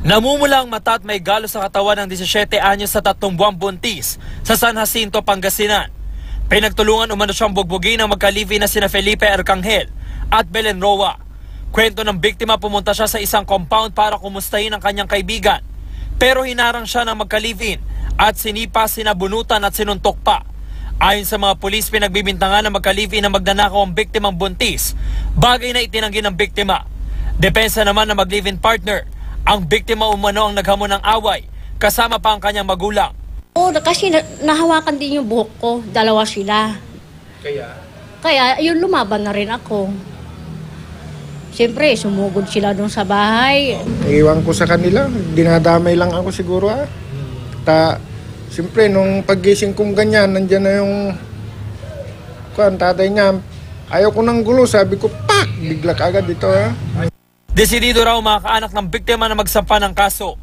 Namumula ang mata at may galo sa katawan ng 17 anyos sa 3 buwang buntis sa San Jacinto, Pangasinan. Pinagtulungan umano siyang bugbugin ng magka-live-in na sina Felipe Arcangel at Belen Roa. Kwento ng biktima, pumunta siya sa isang compound para kumustahin ang kanyang kaibigan. Pero hinarang siya ng magka-live-in at sinipa, sinabunutan at sinuntok pa. Ayon sa mga pulis, pinagbibintangan ng magka-live-in na magnanakaw ang biktimang buntis, bagay na itinanggi ng biktima. Depensa naman ng mag-live-in partner, ang biktima umano ang naghamon ng away, kasama pa ang kanyang magulang. Oo, kasi nahawakan din yung buhok ko. Dalawa sila. Kaya yun, lumaban na rin ako. Siyempre, sumugod sila doon sa bahay. Iwan ko sa kanila, dinadamay lang ako siguro. Siyempre, nung paggising kong ganyan, nandiyan na yung tatay niya. Ayaw ko ng gulo, sabi ko, pak! Bigla agad dito. Desidido raw mga kaanak ng biktima na magsampa ng kaso.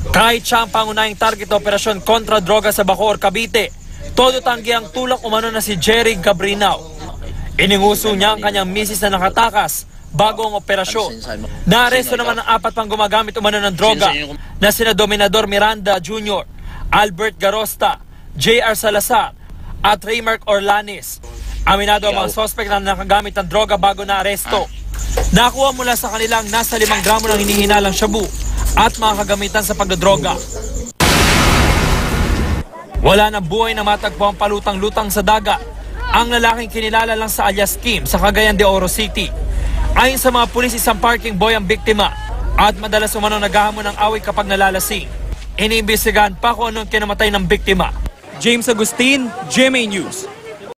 Kahit siya ang pangunahing target na operasyon kontra droga sa Bacoor, Cavite, todo tanggi ang tulak umano na si Jerry Gabrinao. Ininguso niya ang kanyang misis na nakatakas bago ang operasyon. Naaresto naman ang 4 pang gumagamit umano ng droga na sina Dominador Miranda Jr., Albert Garosta, J.R. Salazar at Raymark Orlanes. Aminado ang mga sospek na nakagamit ng droga bago naaresto. Nakuha mula sa kanilang nasa 5 gramo ng hinihinalang shabu at mga kagamitan sa pagdodroga. Wala ng buhay na matagpo ang palutang-lutang sa dagat ang lalaking kinilala lang sa alias Kim sa Cagayan de Oro City. Ayon sa mga pulis, isang parking boy ang biktima at madalas umano naghahamon ng away kapag nalalasing. Iniimbestigahan pa kung anong kinamatay ng biktima. James Agustin, GMA News.